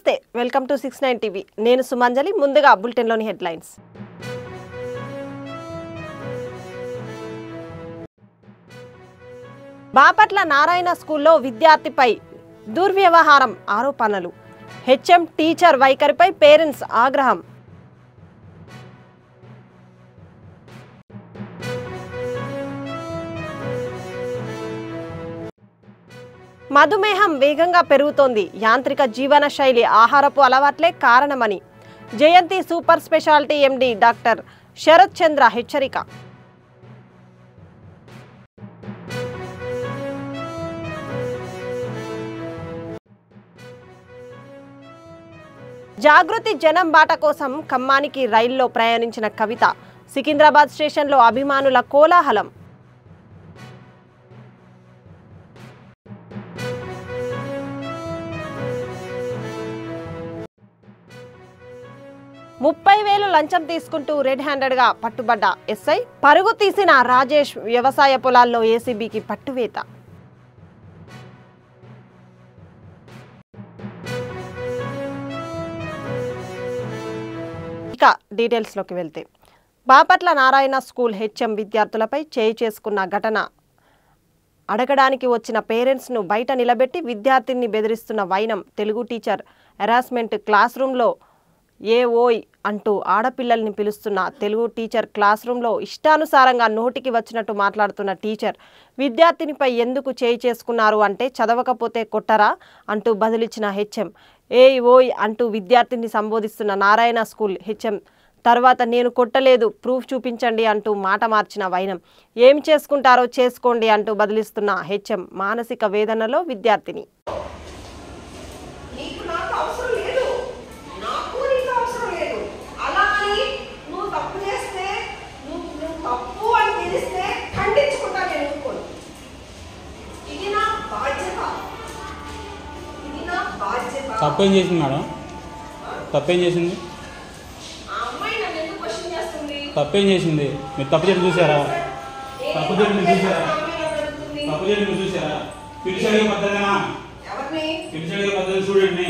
నమస్తే welcome to 69 TV నేను సుమంజలి ముందుగా బులెటిన్ లోని హెడ్లైన్స్ బాపట్ల నారాయణ స్కూల్లో విద్యార్థిపై దుర్వ్యవహారం ఆరోపణలు హెచ్ఎం టీచర్ వైఖరిపై పేరెంట్స్ ఆగ్రహం మధుమేహం వేగంగా పెరుగుతోంది యాంత్రిక జీవన శైలి ఆహారపు అలవాట్లే కారణమని Jayanthi super speciality MD doctor Sharath Chandra హెచ్చరిక జాగృతి జనం బాట కోసం ఖమ్మానికి రైల్లో ప్రయాణించిన కవిత సికింద్రాబాద్ స్టేషన్లో అభిమానుల కోలాహలం ₹30,000 లంచం తీసుకుంటూ రెడ్ హ్యాండెడ్గా పట్టుబడ్డ ఎస్ఐ పరుగు తీసిన రాజేష్ వ్యవసాయ పొలాల్లో ఏసీబీకి పట్టువేత ఇక డీటెయిల్స్లోకి వెళ్తే బాపట్ల నారాయణ స్కూల్ హెచ్ఎం విద్యార్థులపై చేయి చేసుకున్న ఘటన అడగడానికి వచ్చిన పేరెంట్స్ను బయట నిలబెట్టి విద్యార్థిని బెదిరిస్తున్న వైనం తెలుగు టీచర్ హెరాస్మెంట్ క్లాస్ రూమ్లో ఓయ్ అంటూ ఆడపిల్లల్ని పిలుస్తున్న తెలుగు టీచర్ క్లాస్ రూమ్లో ఇష్టానుసారంగా నోటికి వచ్చినట్టు మాట్లాడుతున్న టీచర్ విద్యార్థినిపై ఎందుకు చేయి చేసుకున్నారు అంటే చదవకపోతే కొట్టరా అంటూ బదిలిచ్చిన హెచ్ఎం ఓయ్ అంటూ విద్యార్థిని సంబోధిస్తున్న నారాయణ స్కూల్ హెచ్ఎం తర్వాత నేను కొట్టలేదు ప్రూఫ్ చూపించండి అంటూ మాట మార్చిన వైనం ఏం చేసుకుంటారో చేసుకోండి అంటూ బదిలిస్తున్న హెచ్ఎం మానసిక వేదనలో విద్యార్థిని తప్పేం చేసింది మేడం తప్పేం చేసింది తప్పేం చేసింది మీరు తప్పు చేసి చూసారా తప్పు చేసి మీరు చూసారా తప్పు చేసి మీరు చూసారా పిలిచాడు పద్ధతినా పిలిచాడు పద్ధతి స్టూడెంట్ని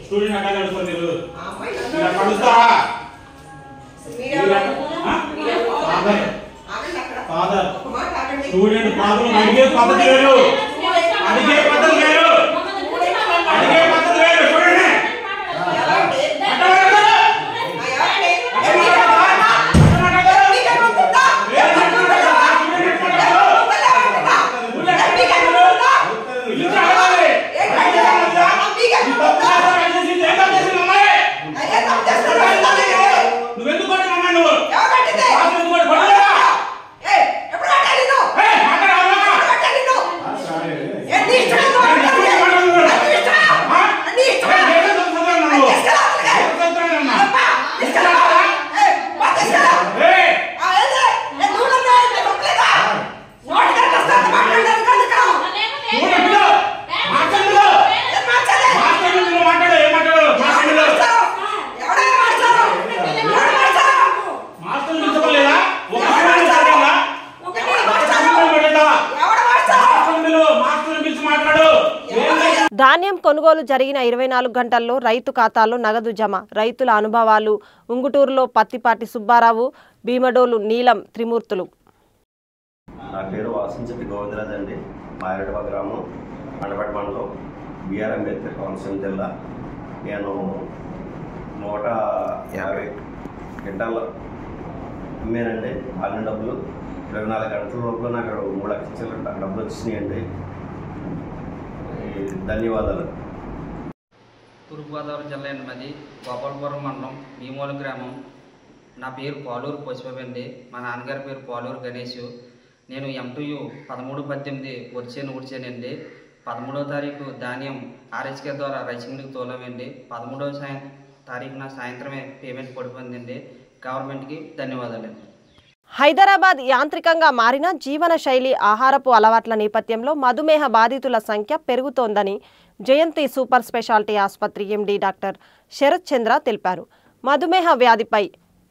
స్టూడెంట్ అట్లా కడుస్తారు మీరు కడుస్తారా ఫాదర్ స్టూడెంట్ ఫాదర్ అడిగే పద్ధతి వేరు అడిగే పద్ధతి వేరు అడిగే పద్ధతి వేరు చూడండి ధాన్యం కొనుగోలు జరిగిన 24 గంటల్లో రైతు ఖాతాల్లో నగదు జమ రైతుల అనుభవాలు ఉంగుటూరులో పత్తిపాటి సుబ్బారావు భీమడోలు నీలం త్రిమూర్తులు నా పేరు వాసంశెట్టి గోవిందరాజ్ అండి మాయరటప గ్రామం మండపేట మండలం బిఆర్ అంబేద్కర్ కోనసీమ జిల్లా నేను 150 క్వింటాలు అమ్మానండి ఆలిన డబ్బులు 24 గంటల లోపల నాకు 3 లక్షల డబ్బులు వచ్చినాయండి ధన్యవాదాలు. తూర్పుగోదావరి జిల్లా మాది గోపాలపురం మండలం భీమోలు గ్రామం. నా పేరు పాలూరు పశుపతి అండి. మా నాన్నగారి పేరు పాలూరు గణేష్. నేను M2U 13/18 వచ్చానండి. 13వ తారీఖు ధాన్యం ఆర్హెచ్కే ద్వారా రైస్ మిల్లుకి తోలామండి. 13వ తారీఖున సాయంత్రమే పేమెంట్ పడిపోయిందండి. గవర్నమెంట్కి ధన్యవాదాలండి. హైదరాబాద్ యాంత్రికంగా మారిన జీవన శైలి ఆహారపు అలవాట్ల నేపథ్యంలో మధుమేహ బాధితుల సంఖ్య పెరుగుతోందని జయంతి సూపర్ స్పెషాలిటీ ఆసుపత్రి ఎండి డాక్టర్ శరత్ చంద్ర తెలిపారు. మధుమేహ వ్యాధిపై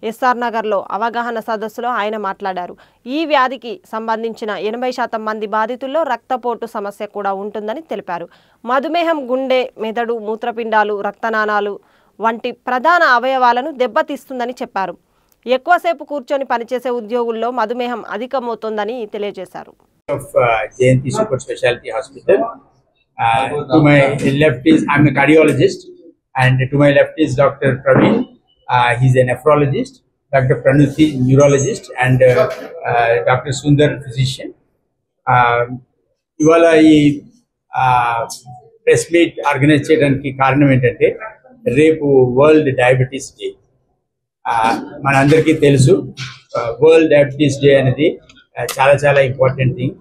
ఎస్ఆర్ నగర్లో అవగాహన సదస్సులో ఆయన మాట్లాడారు. ఈ వ్యాధికి సంబంధించిన 80% మంది బాధితుల్లో రక్తపోటు సమస్య కూడా ఉంటుందని తెలిపారు. మధుమేహం గుండె, మెదడు, మూత్రపిండాలు, రక్తనాళాలు వంటి ప్రధాన అవయవాలను దెబ్బతీస్తుందని చెప్పారు. ఎక్కువసేపు కూర్చొని పనిచేసే ఉద్యోగుల్లో మధుమేహం అధికమవుతోందని తెలియజేశారు. Jayanti Super Specialty Hospital. To my left is, I'm a cardiologist, and to my left is Dr. Praveen. He's a nephrologist, Dr. Pranuti, neurologist, and Dr. Sundar, physician. ఇవాళ ఈ ప్రెస్ మీట్ ఆర్గనైజ్ చేయడానికి కారణం ఏంటంటే రేపు world diabetes day. మనందరికీ తెలుసు world diabetes day అనేది చాలా చాలా ఇంపార్టెంట్ థింగ్,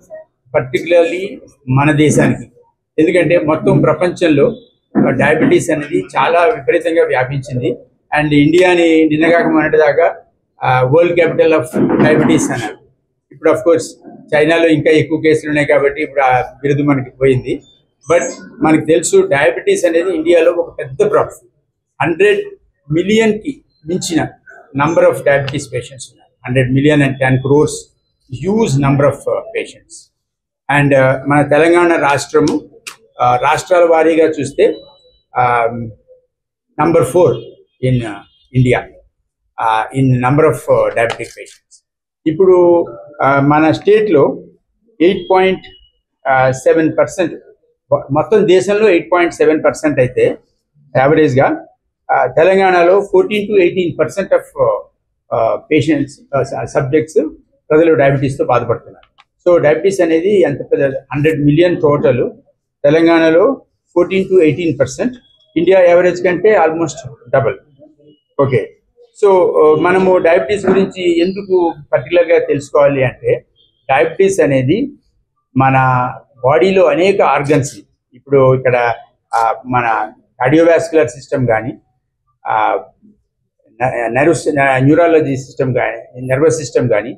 పర్టికులర్లీ మన దేశానికి. ఎందుకంటే మొత్తం ప్రపంచంలో డయాబెటీస్ అనేది చాలా విపరీతంగా వ్యాపించింది. అండ్ ఇండియాని నిన్నగాక మొన్నటి దాకా వరల్డ్ క్యాపిటల్ ఆఫ్ డయాబెటీస్ అన్నారు. ఇప్పుడు ఆఫ్ కోర్స్ చైనాలో ఇంకా ఎక్కువ కేసులు ఉన్నాయి కాబట్టి ఇప్పుడు ఆ బిరుదు మనకి పోయింది. బట్ మనకు తెలుసు డయాబెటీస్ అనేది ఇండియాలో ఒక పెద్ద ప్రాబ్లం. 100 మిలియన్కి మించిన నంబర్ ఆఫ్ డయాబెటీస్ పేషెంట్స్ ఉన్నారు. 100 million and 10 crores huge number of patients. And మన తెలంగాణ రాష్ట్రము రాష్ట్రాల వారీగా చూస్తే number 4 in India in number of diabetic patients. ఇప్పుడు మన స్టేట్లో 8.7%, మొత్తం దేశంలో 8.7% అయితే యావరేజ్గా తెలంగాణలో 14 to 18% ఆఫ్ పేషెంట్స్ సబ్జెక్ట్స్ ప్రజలు డయాబెటీస్తో బాధపడుతున్నారు. సో డయాబెటీస్ అనేది ఎంత పెద్ద 100 million టోటల్, తెలంగాణలో 14 to 18%, ఇండియా యావరేజ్ కంటే ఆల్మోస్ట్ డబల్. ఓకే, సో మనము డయాబెటీస్ గురించి ఎందుకు పర్టికులర్గా తెలుసుకోవాలి అంటే డయాబెటీస్ అనేది మన బాడీలో అనేక ఆర్గన్స్, ఇప్పుడు ఇక్కడ మన కార్డియోవాస్కులర్ సిస్టమ్ కానీ న్యూరాలజీ సిస్టమ్ కానీ నర్వస్ సిస్టమ్ కానీ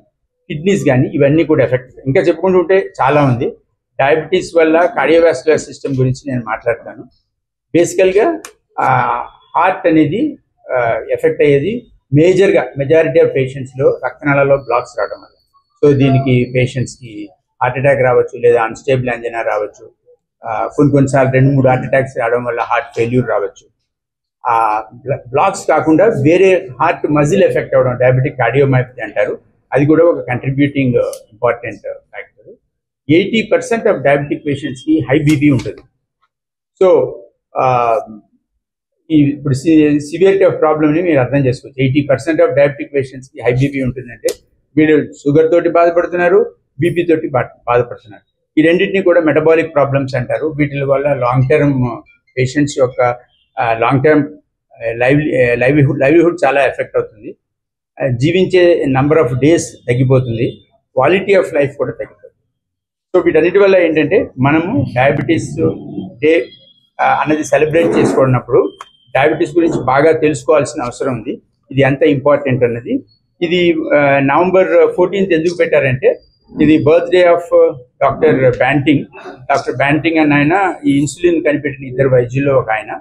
కిడ్నీస్ కానీ ఇవన్నీ కూడా ఎఫెక్ట్. ఇంకా చెప్పుకుంటుంటే చాలా ఉంది. డయాబెటీస్ వల్ల కార్డియోవాస్కులర్ సిస్టమ్ గురించి నేను మాట్లాడతాను. బేసికల్గా హార్ట్ అనేది ఎఫెక్ట్ అయ్యేది మేజర్గా మెజారిటీ ఆఫ్ పేషెంట్స్లో రక్తనాళాల్లో బ్లాక్స్ రావడం వల్ల. సో దీనికి పేషెంట్స్కి హార్ట్ అటాక్ రావచ్చు, లేదా అన్స్టేబుల్ యాంజినా రావచ్చు, కొన్నిసార్లు 2-3 హార్ట్ అటాక్స్ రావడం వల్ల హార్ట్ ఫెయిల్యూర్ రావచ్చు. బ్లాక్స్ కాకుండా వేరే హార్ట్ మజిల్ ఎఫెక్ట్ అవ్వడం డయాబెటిక్ కార్డియోమైపతి అంటారు, అది కూడా ఒక contributing important factor. 80% of diabetic పేషెంట్స్కి హై బీపీ ఉంటుంది. సో ఇప్పుడు సివియరిటీ ఆఫ్ ప్రాబ్లమ్ని మీరు అర్థం చేసుకోవచ్చు. 80% ఆఫ్ డయాబెటిక్ పేషెంట్స్కి హై బీపీ ఉంటుందంటే వీళ్ళు షుగర్ తోటి బాధపడుతున్నారు, బీపీ తోటి బాధపడుతున్నారు. ఈ రెండింటిని కూడా మెటబాలిక్ ప్రాబ్లమ్స్ అంటారు. వీటి వల్ల లాంగ్ టర్మ్ పేషెంట్స్ యొక్క లాంగ్ టర్మ్ లైవ్లీహుడ్ చాలా ఎఫెక్ట్ అవుతుంది. జీవించే నంబర్ ఆఫ్ డేస్ తగ్గిపోతుంది, క్వాలిటీ ఆఫ్ లైఫ్ కూడా తగ్గిపోతుంది. సో వీటన్నిటి వల్ల ఏంటంటే మనము డయాబెటీస్ డే అన్నది సెలబ్రేట్ చేసుకున్నప్పుడు డయాబెటీస్ గురించి బాగా తెలుసుకోవాల్సిన అవసరం ఉంది. ఇది ఎంత ఇంపార్టెంట్ అన్నది. ఇది November 14th ఎందుకు పెట్టారంటే ఇది birthday of doctor banking. Doctor banking అని ఆయన ఈ ఇన్సులిన్ కనిపెట్టిన 2 వైద్యుల్లో ఒక ఆయన.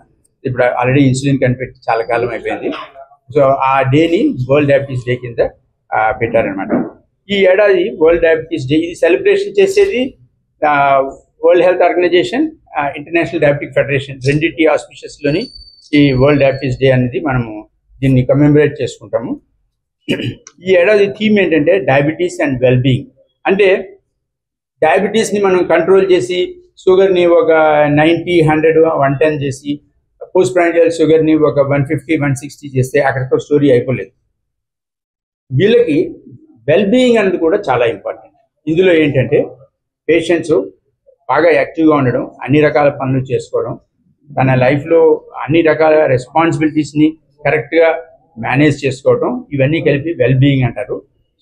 ఇప్పుడు ఆల్రెడీ ఇన్సులిన్ కనిపెట్టి చాలా కాలం అయిపోయింది. సో ఆ డేని వరల్డ్ డయాబెటీస్ డే కింద పెట్టారనమాట. ఈ ఏడాది వరల్డ్ డయాబెటీస్ డే ఇది సెలబ్రేషన్ చేసేది world health organisation, international diabetic federation రెండింటి ఆస్పిషియస్లోని ఈ వరల్డ్ డయాబెటీస్ డే అనేది మనము దీన్ని కమెమరేట్ చేసుకుంటాము. ఈ ఏడాది థీమ్ ఏంటంటే డయాబెటీస్ అండ్ వెల్బీయింగ్. అంటే డయాబెటీస్ని మనం కంట్రోల్ చేసి షుగర్ని ఒక 90, 100, 110 చేసి పోస్ట్ ప్రాండియల్ షుగర్ని ఒక 150, 160 చేస్తే అక్కడితో స్టోరీ అయిపోలేదు. వీళ్ళకి వెల్బీయింగ్ అనేది కూడా చాలా ఇంపార్టెంట్. ఇందులో ఏంటంటే పేషెంట్స్ బాగా యాక్టివ్గా ఉండడం, అన్ని రకాల పనులు చేసుకోవడం, తన లైఫ్లో అన్ని రకాల రెస్పాన్సిబిలిటీస్ని కరెక్ట్గా మేనేజ్ చేసుకోవడం, ఇవన్నీ కలిపి వెల్బీయింగ్ అంటారు.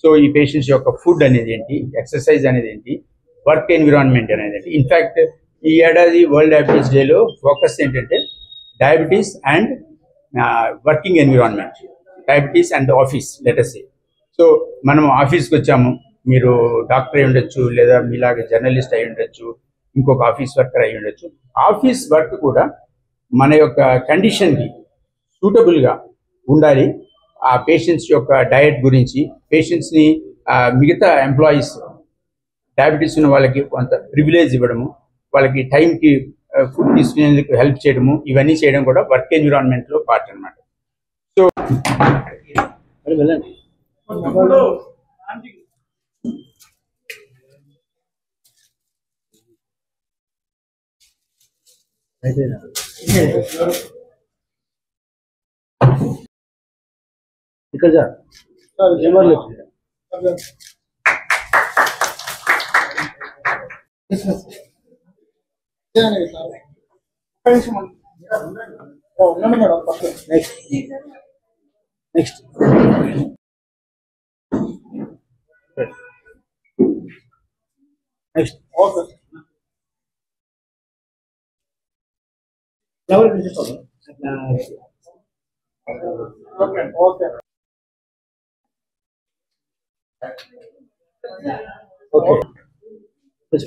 సో ఈ పేషెంట్స్ యొక్క ఫుడ్ అనేది ఏంటి, ఎక్సర్సైజ్ అనేది ఏంటి, వర్క్ ఎన్విరాన్మెంట్ అనేది ఏంటి. ఇన్ఫ్యాక్ట్ ఈ ఏడాది వరల్డ్ డయాబెటీస్ డేలో ఫోకస్ ఏంటంటే diabetes and working environment, diabetes and office letters. So మనం ఆఫీస్కి వచ్చాము, మీరు డాక్టర్ అయి ఉండొచ్చు, లేదా మీలాగా జర్నలిస్ట్ అయి ఉండొచ్చు, ఇంకొక ఆఫీస్ వర్కర్ అయి ఉండొచ్చు. ఆఫీస్ వర్క్ కూడా మన యొక్క కండిషన్కి సూటబుల్గా ఉండాలి. ఆ పేషెంట్స్ యొక్క డయట్ గురించి, పేషెంట్స్ని మిగతా ఎంప్లాయీస్ డయాబెటీస్ ఉన్న వాళ్ళకి కొంత ప్రివిలేజ్ ఇవ్వడము, వాళ్ళకి టైంకి ఫుడ్ తీసుకునేందుకు హెల్ప్ చేయడము, ఇవన్నీ చేయడం కూడా వర్క్ ఎన్విరాన్మెంట్లో పార్ట్ అనమాట. సో వెళ్ళండి. ఇక్కడ next next okay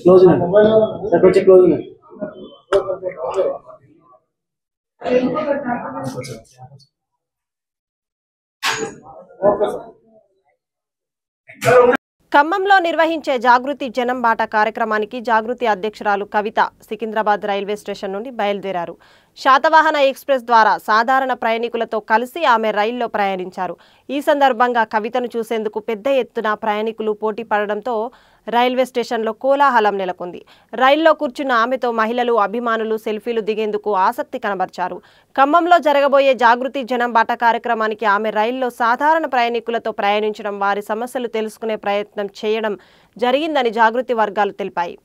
close sir, కొంచెం క్లోజ్ ఉన్నాయి. ఖమ్మంలో నిర్వహించే జాగృతి జనం బాట కార్యక్రమానికి జాగృతి అధ్యక్షురాలు కవిత సికింద్రాబాద్ రైల్వే స్టేషన్ నుండి బయలుదేరారు. శాతవాహన ఎక్స్ప్రెస్ ద్వారా సాధారణ ప్రయాణికులతో కలిసి ఆమె రైల్లో ప్రయాణించారు. ఈ సందర్భంగా కవితను చూసేందుకు పెద్ద ఎత్తున ప్రయాణికులు పోటీ పడడంతో రైల్వే స్టేషన్లో కోలాహలం నెలకొంది. రైల్లో కూర్చున్న ఆమెతో మహిళలు, అభిమానులు సెల్ఫీలు దిగేందుకు ఆసక్తి కనబర్చారు. ఖమ్మంలో జరగబోయే జాగృతి జనం బాట కార్యక్రమానికి ఆమె రైల్లో సాధారణ ప్రయాణికులతో ప్రయాణించడం, వారి సమస్యలు తెలుసుకునే ప్రయత్నం చేయడం జరిగిందని జాగృతి వర్గాలు తెలిపాయి.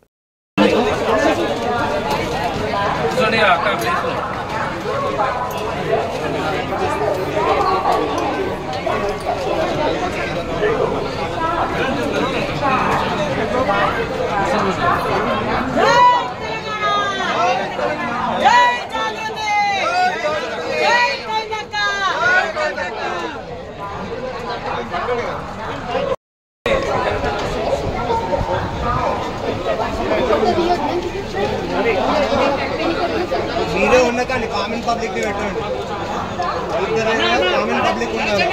మీరే ఉన్న కానీ కామన్ పబ్లిక్ పెట్టండి, కామన్ పబ్లిక్ ఉన్నారు.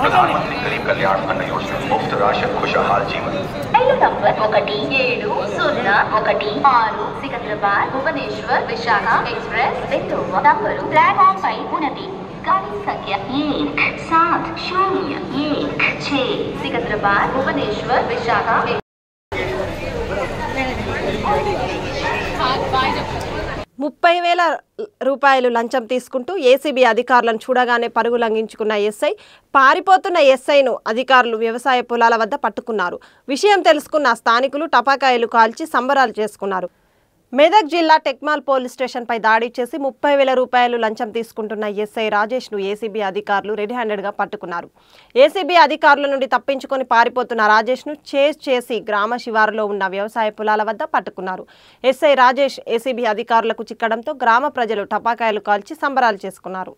प्रधानमंत्री गरीब कल्याण अन्न योजना, मुफ्त राशन, खुशहाल जीवन. Number 1701 Secunderabad Bhubaneswar Visakha express number platform పై ఉన్నది. गाड़ी संख्या 1701 सिकंदराबाद भुवनेश्वर विशाख. ₹30,000 లంచం తీసుకుంటూ ఏసీబీ అధికారులను చూడగానే పరుగు లంఘించుకున్న ఎస్ఐ, పారిపోతున్న ఎస్ఐను అధికారులు వ్యవసాయ పొలాల వద్ద పట్టుకున్నారు. విషయం తెలుసుకున్న స్థానికులు టపాకాయలు కాల్చి సంబరాలు చేసుకున్నారు. మెదక్ జిల్లా టెక్మాల్ పోలీస్ స్టేషన్పై దాడి చేసి ₹30,000 లంచం తీసుకుంటున్న ఎస్ఐ రాజేష్ను ఏసీబీ అధికారులు రెడీ హ్యాండెడ్గా పట్టుకున్నారు. ఏసీబీ అధికారుల నుండి తప్పించుకొని పారిపోతున్న రాజేష్ను చేజ్ చేసి గ్రామ శివారులో ఉన్న వ్యవసాయ పొలాల వద్ద పట్టుకున్నారు. ఎస్ఐ రాజేష్ ఏసీబీ అధికారులకు చిక్కడంతో గ్రామ ప్రజలు టపాకాయలు కాల్చి సంబరాలు చేసుకున్నారు.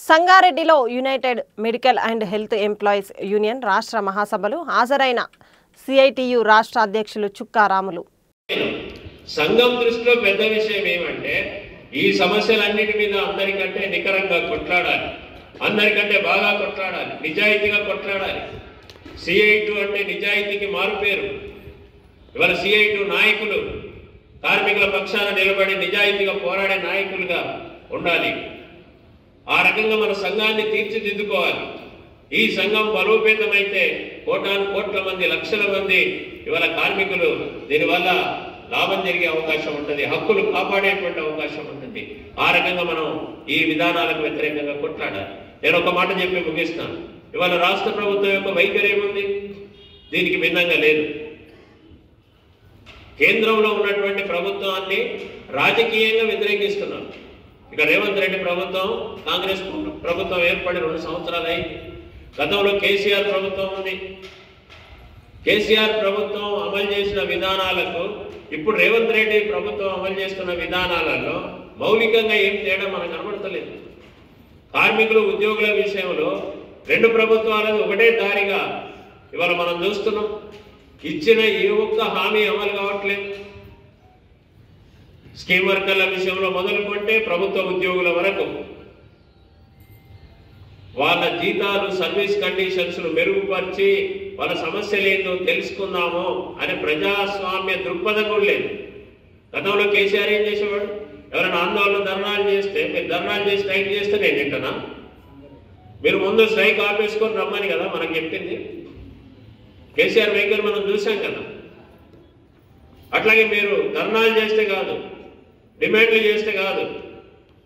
సంగారెడ్డిలో united medical and health employees union రాష్ట్ర మహాసభలు హాజరైన సిఐటియు రాష్ట్ర అధ్యక్షులు చుక్కా రాములు. సంఘం దృష్టిలో పెద్ద విషయం ఏమంటే ఈ సమస్యలన్నిటి మీద అందరికంటే నికరంగా కొట్లాడాలి, అందరికంటే బాగా కొట్లాడాలి, నిజాయితీగా కొట్లాడాలి. సిఐటి అంటే నిజాయితీకి మారుపేరు. ఇవాళ సిఐటి నాయకులు కార్మికుల పక్షాన నిలబడి నిజాయితీగా పోరాడే నాయకులుగా ఉండాలి. ఆ రకంగా మన సంఘాన్ని తీర్చిదిద్దుకోవాలి. ఈ సంఘం బలోపేతమైతే కోట్ల మంది, లక్షల మంది ఇవాళ కార్మికులు దీనివల్ల లాభం జరిగే అవకాశం ఉంటుంది, హక్కులు కాపాడేటువంటి అవకాశం ఉంటుంది. ఆ రకంగా మనం ఈ విధానాలకు వ్యతిరేకంగా కొట్లాడాలి. నేను ఒక మాట చెప్పి ముగిస్తాను. ఇవాళ రాష్ట్ర ప్రభుత్వం యొక్క వైఖరి ఏముంది? దీనికి భిన్నంగా లేదు. కేంద్రంలో ఉన్నటువంటి ప్రభుత్వాన్ని రాజకీయంగా వ్యతిరేకిస్తున్నారు. ఇక రేవంత్ రెడ్డి ప్రభుత్వం, కాంగ్రెస్ ప్రభుత్వం ఏర్పడి 2 సంవత్సరాలు అయింది. గతంలో కేసీఆర్ ప్రభుత్వం ఉంది. కేసీఆర్ ప్రభుత్వం అమలు చేసిన విధానాలకు ఇప్పుడు రేవంత్ రెడ్డి ప్రభుత్వం అమలు చేస్తున్న విధానాలలో మౌలికంగా ఏం తేడా మనకు కనబడతలేదు. కార్మికులు ఉద్యోగుల విషయంలో రెండు ప్రభుత్వాలను ఒకటే దారిగా ఇవాళ మనం చూస్తున్నాం. ఇచ్చిన ఏ ఒక్క హామీ అమలు కావట్లేదు. స్కీమ్ వర్కర్ల విషయంలో మొదలుకుంటే ప్రభుత్వ ఉద్యోగుల వరకు వాళ్ళ జీతాలు సర్వీస్ కండిషన్స్ మెరుగుపరిచి వాళ్ళ సమస్యలు ఏంటో తెలుసుకుందాము అనే ప్రజాస్వామ్య దృక్పథం కూడా లేదు. గతంలో కేసీఆర్ ఏం చేసేవాడు? ఎవరైనా ఆందోళన ధర్నాలు చేస్తే మీరు ధర్నాలు చేసి స్ట్రైక్ చేస్తే నేను వింటున్నా, మీరు ముందు స్ట్రైక్ ఆపేసుకొని రమ్మని కదా మనకు చెప్పింది. కేసీఆర్ వెహికల్ మనం చూసాం కదా. అట్లాగే మీరు ధర్నాలు చేస్తే కాదు, డిమాండ్లు చేస్తే కాదు,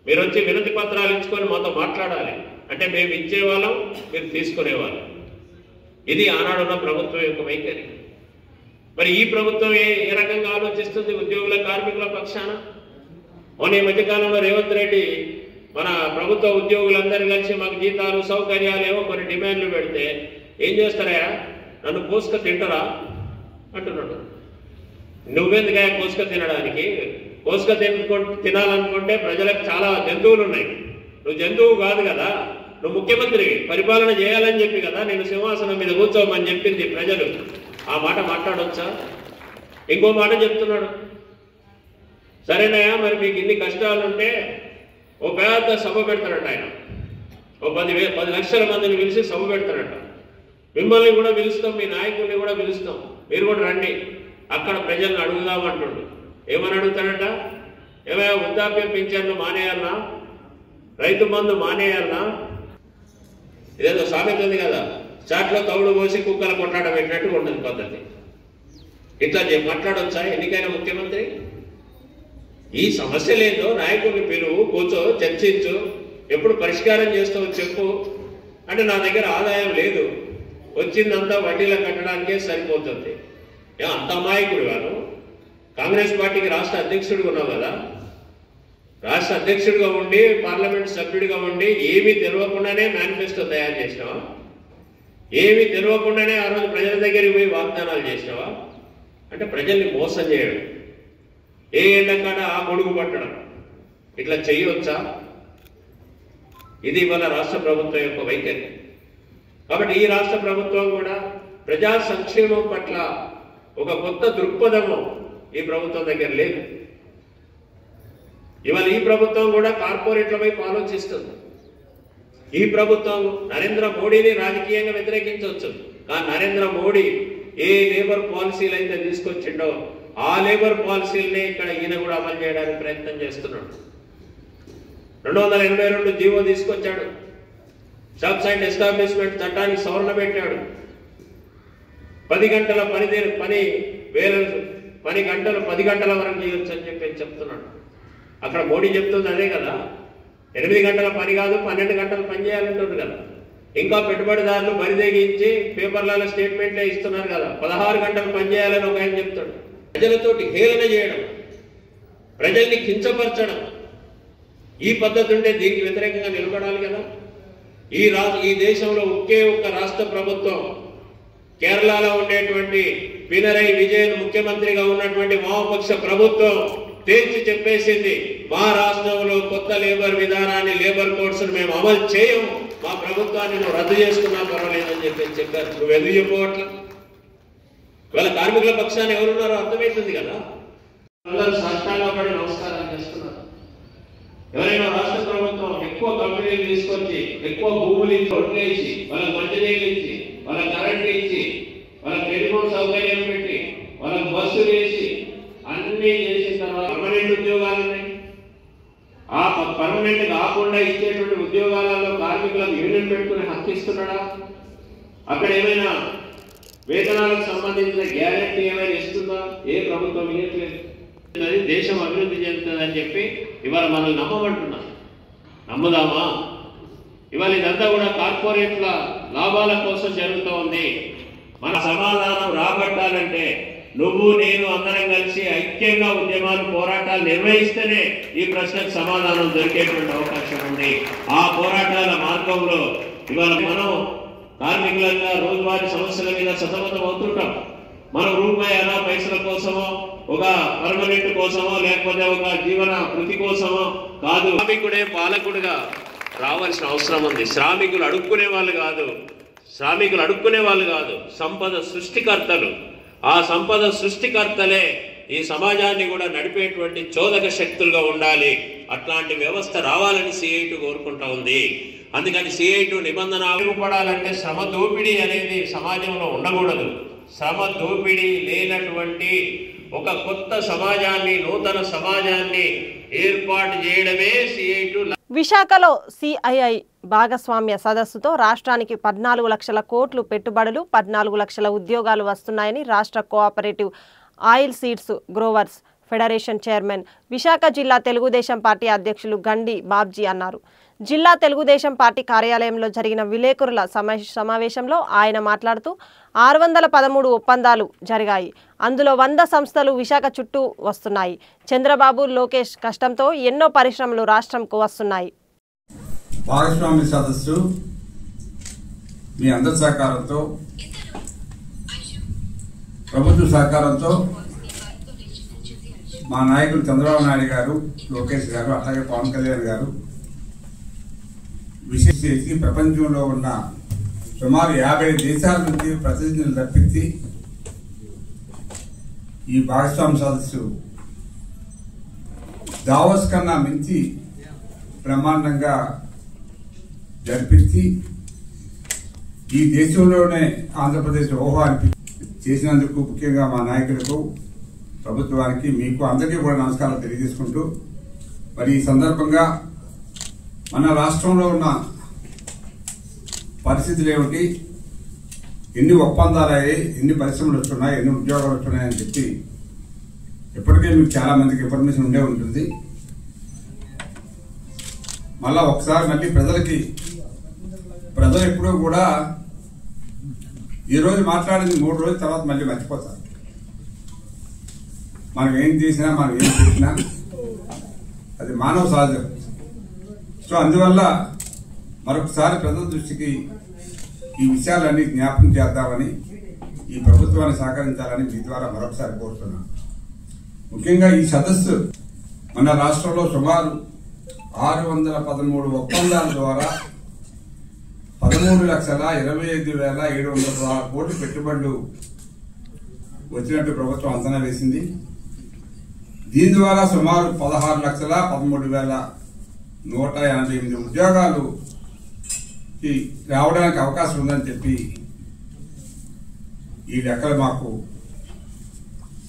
మీరు వచ్చి వినతి పత్రాలు ఇచ్చుకొని మాతో మాట్లాడాలి. అంటే మేము ఇచ్చేవాళ్ళం, మీరు తీసుకునేవాళ్ళం. ఇది ఆనాడున్న ప్రభుత్వం యొక్క వైఖరి. మరి ఈ ప్రభుత్వం ఏ రకంగా ఆలోచిస్తుంది ఉద్యోగుల కార్మికుల పక్షాన? మొన్న ఈ మధ్యకాలంలో రేవంత్ రెడ్డి మన ప్రభుత్వ ఉద్యోగులందరూ కలిసి మాకు జీతాలు సౌకర్యాలు ఏవో కొన్ని డిమాండ్లు పెడితే ఏం చేస్తారా, నన్ను కోసుక తింటారా అంటున్నాడు. నువ్వెందుకయా కోసుక తినడానికి? కోసుక తినాలనుకుంటే ప్రజలకు చాలా జంతువులు ఉన్నాయి. నువ్వు జంతువు కాదు కదా, నువ్వు ముఖ్యమంత్రి పరిపాలన చేయాలని చెప్పి కదా నేను సింహాసనం మీద కూర్చోమని చెప్పింది ప్రజలు. ఆ మాట మాట్లాడొచ్చా? ఇంకో మాట చెప్తున్నాడు, సరేనయ్యా మరి మీకు ఇన్ని కష్టాలుంటే ఓ పెద్ద సభ పెడతాడట ఆయన. ఓ 10 లక్షల మందిని పిలిచి సభ పెడతాడట. మిమ్మల్ని కూడా పిలుస్తాం, మీ నాయకుల్ని కూడా పిలుస్తాం, మీరు కూడా రండి, అక్కడ ప్రజలను అడుగుదామంటుండు. ఏమని అడుగుతాడట? ఏమయ్యా వృద్ధాప్య పింఛన్లు మానేయాలనా, రైతు బంధు మానేయాలనా? ఇదేదో సామెత ఉంది కదా, చాట్లో తౌడు పోసి కుక్కల కొట్లాడ పెట్టినట్టు ఉండదు పద్ధతి. ఇట్లా మాట్లాడొచ్చా ఎన్నికైన ముఖ్యమంత్రి? ఈ సమస్య లేదో నాయకుడిని పిలువు, కూర్చో, చర్చించు, ఎప్పుడు పరిష్కారం చేస్తావు చెప్పు. అంటే నా దగ్గర ఆదాయం లేదు, వచ్చిందంతా వడ్డీలో కట్టడానికే సరిపోతుంది. అంత అమాయకుడు వారు. కాంగ్రెస్ పార్టీకి రాష్ట్ర అధ్యక్షుడిగా ఉన్నావు కదా, రాష్ట్ర అధ్యక్షుడిగా ఉండి పార్లమెంట్ సభ్యుడిగా ఉండి ఏమీ తెలియకుండానే మేనిఫెస్టో తయారు చేసినావా? ఏమీ తెలియకుండానే ఆ రోజు ప్రజల దగ్గరికి పోయి వాగ్దానాలు చేసినావా? అంటే ప్రజల్ని మోసం చేయడం, ఏ ఎండకాడ ఆ గొడుగు పట్టడం, ఇట్లా చేయవచ్చా? ఇది మన రాష్ట్ర ప్రభుత్వం యొక్క వైఖరి. కాబట్టి ఈ రాష్ట్ర ప్రభుత్వం కూడా ప్రజా సంక్షేమం పట్ల ఒక కొత్త దృక్పథము ఈ ప్రభుత్వం దగ్గర లేదు. ఇవాళ ఈ ప్రభుత్వం కూడా కార్పొరేట్ల వైపు ఆలోచిస్తుంది. ఈ ప్రభుత్వం నరేంద్ర మోడీని రాజకీయంగా వ్యతిరేకించవచ్చు, కానీ నరేంద్ర మోడీ ఏ లేబర్ పాలసీలు అయితే తీసుకొచ్చిండో ఆ లేబర్ పాలసీలనే ఇక్కడ ఈయన కూడా అమలు చేయడానికి ప్రయత్నం చేస్తున్నాడు. 282 జీవో తీసుకొచ్చాడు. షాప్స్ అండ్ ఎస్టాబ్లిష్మెంట్ చట్టానికి సవరణ పెట్టాడు. 10 గంటల పని గంటలు 10 గంటల వరకు చేయొచ్చు అని చెప్పి చెప్తున్నాడు. అక్కడ మోడీ చెప్తుంది అదే కదా, 8 గంటల పని కాదు 12 గంటలు పని చేయాలంటుంది కదా. ఇంకా పెట్టుబడిదారులు బరిదెగించి పేపర్లలో స్టేట్మెంట్లే ఇస్తున్నారు కదా, 16 గంటలు పని చేయాలని ఒక ఆయన చెప్తాడు. ప్రజలతోటి హేళన చేయడం, ప్రజల్ని కించపరచడం, ఈ పద్ధతి ఉంటే దీనికి వ్యతిరేకంగా నిలబడాలి కదా. ఈ దేశంలో ఒకే ఒక్క రాష్ట్ర ప్రభుత్వం, కేరళలో ఉండేటువంటి పినరై విజయన్ ముఖ్యమంత్రిగా ఉన్నటువంటి వామపక్ష ప్రభుత్వం తేల్చి చెప్పేసింది, మా రాష్ట్రంలో కొత్త లేబర్ విధానాన్ని, లేబర్ కోడ్స్ మేము అమలు చేయము, మా ప్రభుత్వాన్ని నువ్వు రద్దు చేసుకున్నా పర్వాలేదని చెప్పారు. నువ్వు ఎందుకు చెప్పుకోవట్లా? ఇవాళ కార్మికుల పక్షాన్ని ఎవరున్నారో అర్థమవుతుంది కదా. అందరూ సాష్టాంగ పడి నమస్కారం చేస్తున్నారు. ఎవరైనా రాష్ట్ర ప్రభుత్వం ఎక్కువ కంపెనీలు తీసుకొచ్చి ఎక్కువ భూములు ఒట్లేసి వాళ్ళకి మంచినీళ్ళు ఇచ్చి వాళ్ళకి కరెంట్ ఇచ్చి వాళ్ళకి టెలిఫోన్ సౌకర్యం పెట్టి వాళ్ళకి బస్సులు వేసి అన్ని చేసిన తర్వాత పర్మనెంట్ ఉద్యోగాలు ఉన్నాయి. ఆ పర్మనెంట్ కాకుండా ఇచ్చేటువంటి ఉద్యోగాలలో కార్మికులకు యూనియన్ పెట్టుకుని హక్కు ఇస్తున్నాడా? అక్కడ ఏమైనా వేతనాలకు సంబంధించిన గ్యారెంటీ ఏమైనా ఇస్తుందా? ఏ ప్రభుత్వం ఇవ్వట్లేదు. దేశం అభివృద్ధి చెందుతుందని చెప్పి ఇవాళ మనల్ని నమ్మమంటున్నా. నమ్ముదామా? ఇవాళ ఇదంతా కూడా కార్పొరేట్ల లాభాల కోసం జరుగుతూ ఉంది. మన సమాధానం రాబట్టాలంటే నువ్వు నేను అందరం కలిసి ఐక్యంగా ఉద్యమాలు పోరాటాలు నిర్వహిస్తేనే ఈ ప్రశ్నకు సమాధానం దొరికేటువంటి అవకాశం ఉంది. ఆ పోరాటాల మార్గంలో ఇవాళ మనం కార్మికులంగా రోజువారీ సమస్యల మీద సతమతం అవుతుంటాం. మనం రూపాయి అలా పైసల కోసమో, ఒక పర్మనెంట్ కోసమో, లేకపోతే ఒక జీవన వృత్తి కోసమో కాదు. శ్రామికుడే పాలకుడుగా రావాల్సిన అవసరం ఉంది. శ్రామికులు అడుక్కునే వాళ్ళు కాదు, సంపద సృష్టికర్తలు. ఆ సంపద సృష్టికర్తలే ఈ సమాజాన్ని కూడా నడిపేటువంటి చోదక శక్తులుగా ఉండాలి. అట్లాంటి వ్యవస్థ రావాలని CI2 కోరుకుంటా ఉంది. అందుకని CI2 నిబంధన మెరుగుపడాలంటే శ్రమ దోపిడీ అనేది సమాజంలో ఉండకూడదు. శ్రమ దోపిడీ లేనటువంటి ఒక కొత్త సమాజాన్ని, నూతన సమాజాన్ని ఏర్పాటు చేయడమే CI2. విశాఖలో CII భాగస్వామ్య సదస్సుతో రాష్ట్రానికి 14 లక్షల కోట్లు పెట్టుబడులు, 14 లక్షల ఉద్యోగాలు వస్తున్నాయని రాష్ట్ర cooperative oil seeds growers federation chairman, Visakha జిల్లా తెలుగుదేశం పార్టీ అధ్యక్షులు గండి బాబ్జీ అన్నారు. జిల్లా తెలుగుదేశం పార్టీ కార్యాలయంలో జరిగిన విలేకరుల సమావేశంలో ఆయన మాట్లాడుతూ 613 ఒప్పందాలు జరిగాయి. అందులో 100 సంస్థలు విశాఖ చుట్టూ వస్తున్నాయి. చంద్రబాబు, లోకేష్ కష్టంతో ఎన్నో పరిశ్రమలు రాష్ట్రంకు వస్తున్నాయి. భాగస్వామ్య సదస్సు మీ అందరి సహకారంతో, ప్రభుత్వ సహకారంతో మా నాయకులు చంద్రబాబు నాయుడు గారు, లోకేష్ గారు, అట్లాగే పవన్ కళ్యాణ్ గారు విశేష చేసి ప్రపంచంలో ఉన్న సుమారు 50 దేశాల నుంచి ప్రతినిధులు రప్పించి ఈ భాగస్వామ్య సదస్సు దావోస్ కన్నా మించి బ్రహ్మాండంగా జరిపించి ఈ దేశంలోనే ఆంధ్రప్రదేశ్ ఊహాన్ని చేసినందుకు ముఖ్యంగా మా నాయకులకు, ప్రభుత్వానికి, మీకు అందరికీ కూడా నమస్కారాలు తెలియజేసుకుంటూ, మరి ఈ సందర్భంగా మన రాష్ట్రంలో ఉన్న పరిస్థితులు ఏమిటి, ఎన్ని ఒప్పందాలు అయ్యాయి, ఎన్ని పరిశ్రమలు వస్తున్నాయి, ఎన్ని ఉద్యోగాలు వస్తున్నాయని చెప్పి ఇప్పటికే మీకు చాలా మందికి ఇన్ఫర్మేషన్ ఉండే ఉంటుంది. మళ్ళా ఒకసారి మళ్ళీ ప్రజలు ఎప్పుడూ కూడా ఈ రోజు మాట్లాడింది 3 రోజుల తర్వాత మళ్ళీ మర్చిపోతారు. మనం ఏం చేసినా అది మానవ సహజం. సో అందువల్ల మరొకసారి ప్రజల దృష్టికి ఈ విషయాలన్నీ జ్ఞాపకం చేద్దామని, ఈ ప్రభుత్వాన్ని సహకరించాలని మీ ద్వారా మరొకసారి కోరుతున్నాను. ముఖ్యంగా ఈ సదస్సు మన రాష్ట్రంలో సుమారు 613 ఒప్పందాల ద్వారా 13,25,716 కోట్ల పెట్టుబడులు వచ్చినట్టు ప్రభుత్వం అంచనా వేసింది. దీని ద్వారా సుమారు 16,13,188 ఉద్యోగాలు రావడానికి అవకాశం ఉందని చెప్పి ఈ లెక్కలు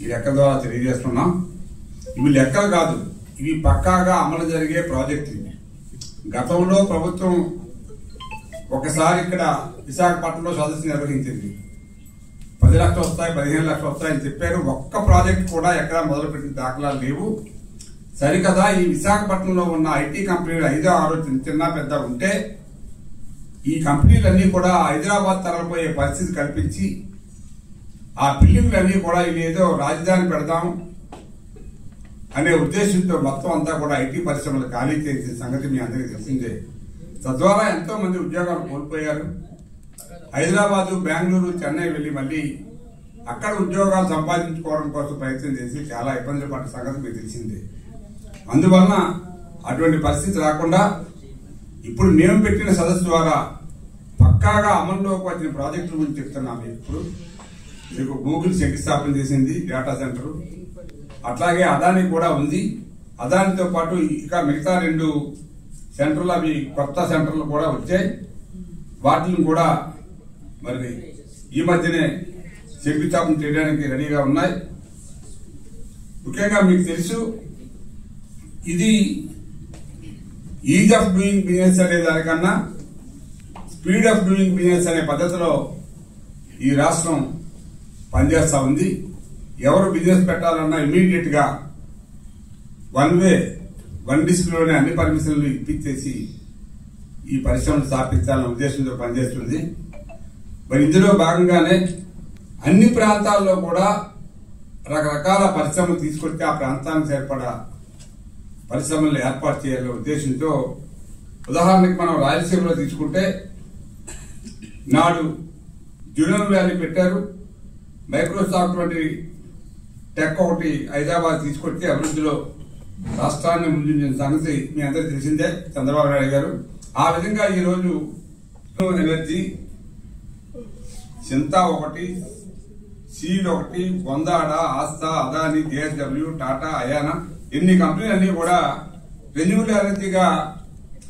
ఈ లెక్క ద్వారా తెలియజేస్తున్నాం. ఇవి లెక్కలు కాదు, ఇవి పక్కాగా అమలు జరిగే ప్రాజెక్టులు. గతంలో ప్రభుత్వం ఒకసారి ఇక్కడ విశాఖపట్నంలో సదస్సు నిర్వహించింది. 10 లక్షలు వస్తాయి, 15 లక్షలు వస్తాయని చెప్పారు. ఒక్క ప్రాజెక్ట్ కూడా ఎక్కడా మొదలుపెట్టిన దాఖలాలు లేవు. సరికదా ఈ విశాఖపట్నంలో ఉన్న ఐటీ కంపెనీలు 5, 6 చిన్న పెద్ద ఉంటే ఈ కంపెనీలన్నీ కూడా హైదరాబాద్ తరలిపోయే పరిస్థితి కల్పించి ఆ బిల్డింగ్లన్నీ కూడా ఇదేదో రాజధాని పెడదాం అనే ఉద్దేశంతో మొత్తం అంతా కూడా ఐటీ పరిశ్రమలు ఖాళీ చేసే సంగతి మీ అందరికీ తెలిసిందే. తద్వారా ఎంతో మంది ఉద్యోగాలు కోల్పోయారు. హైదరాబాదు, బెంగళూరు, చెన్నై వెళ్లి మళ్ళీ అక్కడ ఉద్యోగాలు సంపాదించుకోవడం కోసం ప్రయత్నం చేసి చాలా ఇబ్బందులు పడ్డ సంగతి మీకు తెలిసిందే. అందువలన అటువంటి పరిస్థితి రాకుండా ఇప్పుడు మేము పెట్టిన సదస్సు ద్వారా పక్కాగా అమల్లోకి వచ్చిన ప్రాజెక్టుల గురించి చెప్తున్నాము. ఇప్పుడు మీకు గూగుల్ శంకుస్థాపన చేసింది డేటా సెంటర్, అట్లాగే అదాని కూడా ఉంది. అదానితో పాటు ఇంకా మిగతా 2 సెంటర్లు, అవి కొత్త సెంటర్లు కూడా వచ్చాయి. వాటిని కూడా మరి ఈ మధ్యనే శంకుస్థాపన చేయడానికి రెడీగా ఉన్నాయి. ముఖ్యంగా మీకు తెలుసు, ఇది ఈజ్ ఆఫ్ డూయింగ్ బిజినెస్ అనే దానికన్నా స్పీడ్ ఆఫ్ డూయింగ్ బిజినెస్ అనే పద్ధతిలో ఈ రాష్ట్రం పనిచేస్తా ఉంది. ఎవరు బిజినెస్ పెట్టాలన్నా ఇమీడియట్ గా 1 వే 1 డిస్క్ లోనే అన్ని పర్మిషన్లు ఇప్పించేసి ఈ పరిశ్రమను స్థాపించాలనే ఉద్దేశంతో పనిచేస్తుంది. మరి ఇందులో భాగంగానే అన్ని ప్రాంతాల్లో కూడా రకరకాల పరిశ్రమలు తీసుకొచ్చి ఆ ప్రాంతానికి సరిపడా పరిశ్రమలు ఏర్పాటు చేయాలనే ఉద్దేశంతో, ఉదాహరణకి మనం రాయలసీమలో తీసుకుంటే నాడు జూనియర్ వ్యాలీ పెట్టారు. మైక్రోసాఫ్ట్ వంటి టెక్ ఒకటి హైదరాబాద్ తీసుకొచ్చి అభివృద్ధిలో రాష్ట్రాన్ని ముందుంచిన సంగతి మీ అందరికీ తెలిసిందే, చంద్రబాబు నాయుడు గారు. ఆ విధంగా ఈరోజు ఎనర్జీ, సింతా ఒకటి, సీల్ ఒకటి, బొందాడ, ఆస్థా, అదాని, జేఎస్డబ్ల్యూ, టాటా, అయానా ఇన్ని కంపెనీలన్నీ కూడా రెన్యూవబుల్ ఎనర్జీగా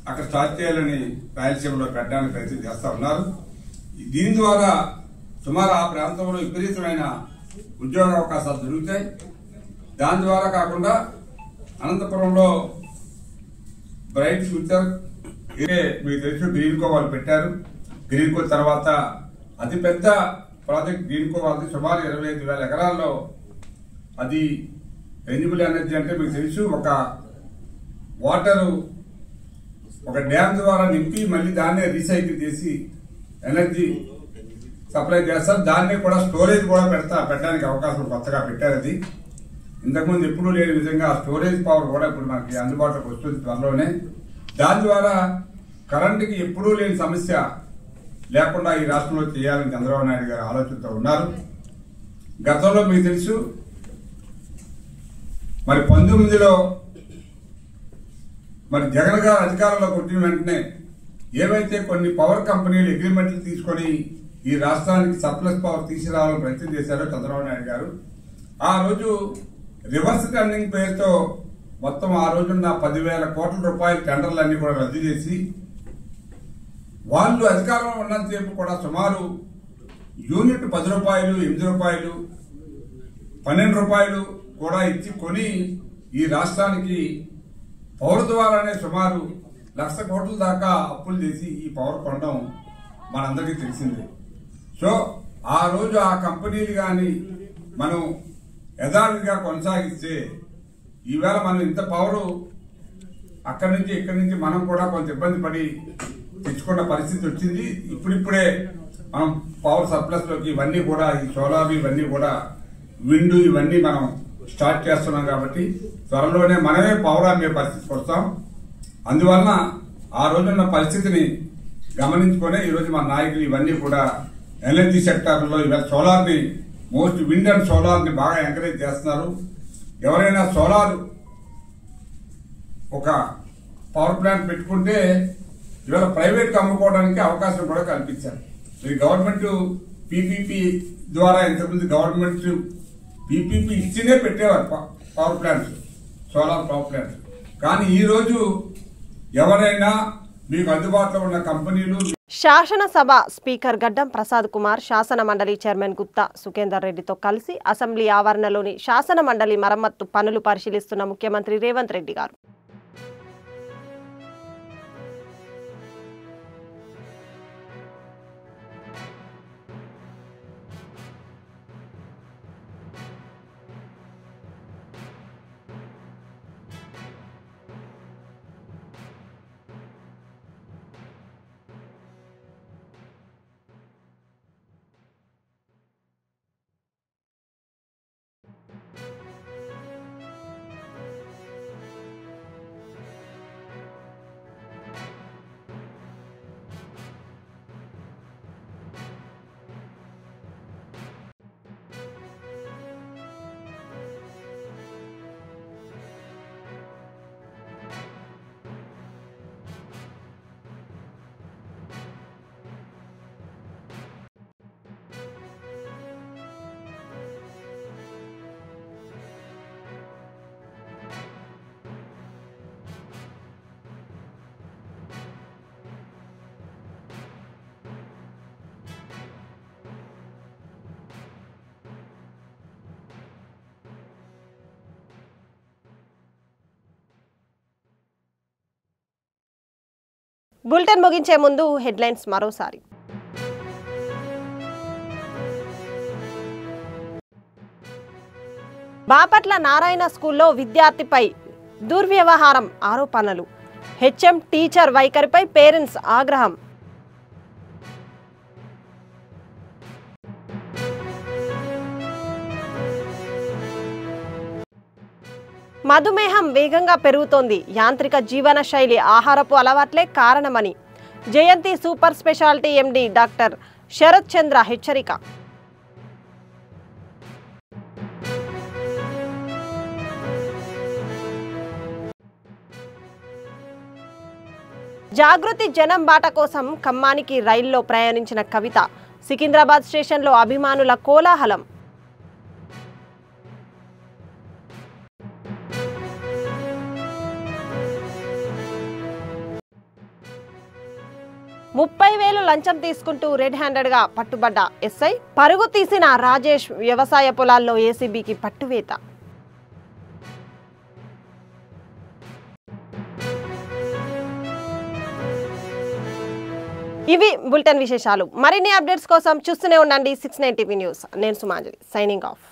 అక్కడ స్టార్ట్ చేయాలని రాయలసీమలో పెట్టడానికి ప్రయత్నం చేస్తా ఉన్నారు. దీని ద్వారా సుమారు ఆ ప్రాంతంలో విపరీతమైన ఉద్యోగ అవకాశాలు దొరుకుతాయి. దాని ద్వారా కాకుండా అనంతపురంలో బ్రైట్ ఫ్యూచర్ మీకు తెలుసు గ్రీన్కో వాళ్ళు పెట్టారు. గ్రీన్కో తర్వాత అతిపెద్ద ప్రాజెక్ట్ గ్రీన్కో వాళ్ళది సుమారు 25,000 ఎకరాల్లో. అది రెన్యూబుల్ ఎనర్జీ అంటే మీకు తెలుసు, ఒక వాటర్ ఒక డ్యామ్ ద్వారా నింపి మళ్ళీ దాన్నే రీసైకిల్ చేసి ఎనర్జీ సప్లై చేస్తారు. దాన్నే కూడా స్టోరేజ్ కూడా పెట్టడానికి అవకాశం కొత్తగా పెట్టారు. అది ఇంతకుముందు ఎప్పుడూ లేని విధంగా స్టోరేజ్ పవర్ కూడా ఇప్పుడు మనకి అందుబాటులోకి వస్తుంది త్వరలోనే. దాని ద్వారా కరెంటుకి ఎప్పుడూ లేని సమస్య లేకుండా ఈ రాష్ట్రంలో చేయాలని చంద్రబాబు నాయుడు గారు ఆలోచనతో ఉన్నారు. గతంలో మీకు తెలుసు, మరి 19లో మరి జగన్ గారు అధికారంలోకి వచ్చిన వెంటనే ఏవైతే కొన్ని పవర్ కంపెనీలు అగ్రిమెంట్లు తీసుకొని ఈ రాష్ట్రానికి సర్ప్లస్ పవర్ తీసుకురావాలని ప్రయత్నం చేశారో చంద్రబాబు నాయుడు గారు, ఆ రోజు రివర్స్ టెండరింగ్ పేరుతో మొత్తం ఆ రోజున్న 10,000 కోట్ల రూపాయల టెండర్లన్నీ కూడా రద్దు చేసి వాళ్ళు అధికారంలో ఉన్నంతసేపు కూడా సుమారు యూనిట్ 10 రూపాయలు, 8 రూపాయలు, 12 రూపాయలు కూడా ఇచ్చి కొని ఈ రాష్ట్రానికి పవర్ ద్వారానే సుమారు 1,00,000 కోట్ల దాకా అప్పులు చేసి ఈ పవర్ కొనడం మనందరికీ తెలిసిందే. సో ఆ రోజు ఆ కంపెనీలు కానీ మనం యథావిధిగా కొనసాగిస్తే ఈవేళ మనం ఇంత పవరు అక్కడి నుంచి ఇక్కడి నుంచి మనం కూడా కొంత ఇబ్బంది పడి తెచ్చుకున్న పరిస్థితి వచ్చింది. ఇప్పుడిప్పుడే మనం పవర్ సర్ప్లస్ లోకి ఇవన్నీ కూడా ఈ సోలార్ ఇవన్నీ కూడా విండ్ ఇవన్నీ మనం స్టార్ట్ చేస్తున్నాం కాబట్టి త్వరలోనే మనమే పవర్ అమ్మే పరిస్థితికి వస్తాం. అందువలన ఆ రోజున్న పరిస్థితిని గమనించుకునే ఈరోజు మన నాయకులు ఇవన్నీ కూడా ఎనర్జీ సెక్టార్లో ఇవాళ సోలార్ని మోస్ట్ విండ్ అండ్ సోలార్ని బాగా ఎంకరేజ్ చేస్తున్నారు. ఎవరైనా సోలార్ ఒక పవర్ ప్లాంట్ పెట్టుకుంటే ఇవాళ ప్రైవేట్కి అమ్ముకోవడానికి అవకాశం కూడా కల్పించారు. ఈ గవర్నమెంట్ పీపీపీ ద్వారా ఇంతకుముందు గవర్నమెంట్ పీపీపీ ఇచ్చినే పెట్టేవారు power plants, solar power plants. కానీ ఈ రోజు ఎవరైనా మీకు అందుబాటులో ఉన్న కంపెనీలు. శాసనసభ స్పీకర్ గడ్డం ప్రసాద్ కుమార్ శాసన మండలి చైర్మన్ గుత్తా సుఖేందర్ రెడ్డితో కలిసి అసెంబ్లీ ఆవరణలోని శాసన మండలి మరమ్మత్తు పనులు పరిశీలిస్తున్న ముఖ్యమంత్రి రేవంత్ రెడ్డి గారు బులెటిన్ ముగించే ముందు హెడ్లైన్స్ మరోసారి. బాపట్ల నారాయణ స్కూల్లో విద్యార్థిపై దుర్వ్యవహారం ఆరోపణలు. హెచ్ఎం టీచర్ వైఖరిపై పేరెంట్స్ ఆగ్రహం. మధుమేహం వేగంగా పెరుగుతోంది. యాంత్రిక జీవన శైలి, ఆహారపు అలవాట్లే కారణమని Jayanthi super speciality MD doctor Sharath Chandra హెచ్చరిక. జాగృతి జనం బాట కోసం ఖమ్మానికి రైల్లో ప్రయాణించిన కవిత. సికింద్రాబాద్ స్టేషన్లో అభిమానుల కోలాహలం. $30,000 లంచం తీసుకుంటూ రెడ్ హ్యాండెడ్గా పట్టుబడ్డ ఎస్ఐ. పరుగు తీసిన రాజేష్. వ్యవసాయ పొలాల్లో ఏసీబీకి పట్టువేత. ఇవి బులెటిన్ విశేషాలు. మరిన్ని అప్డేట్స్ కోసం చూస్తూనే ఉండండి 690 న్యూస్. నేను సుమాంజలి, సైనింగ్ ఆఫ్.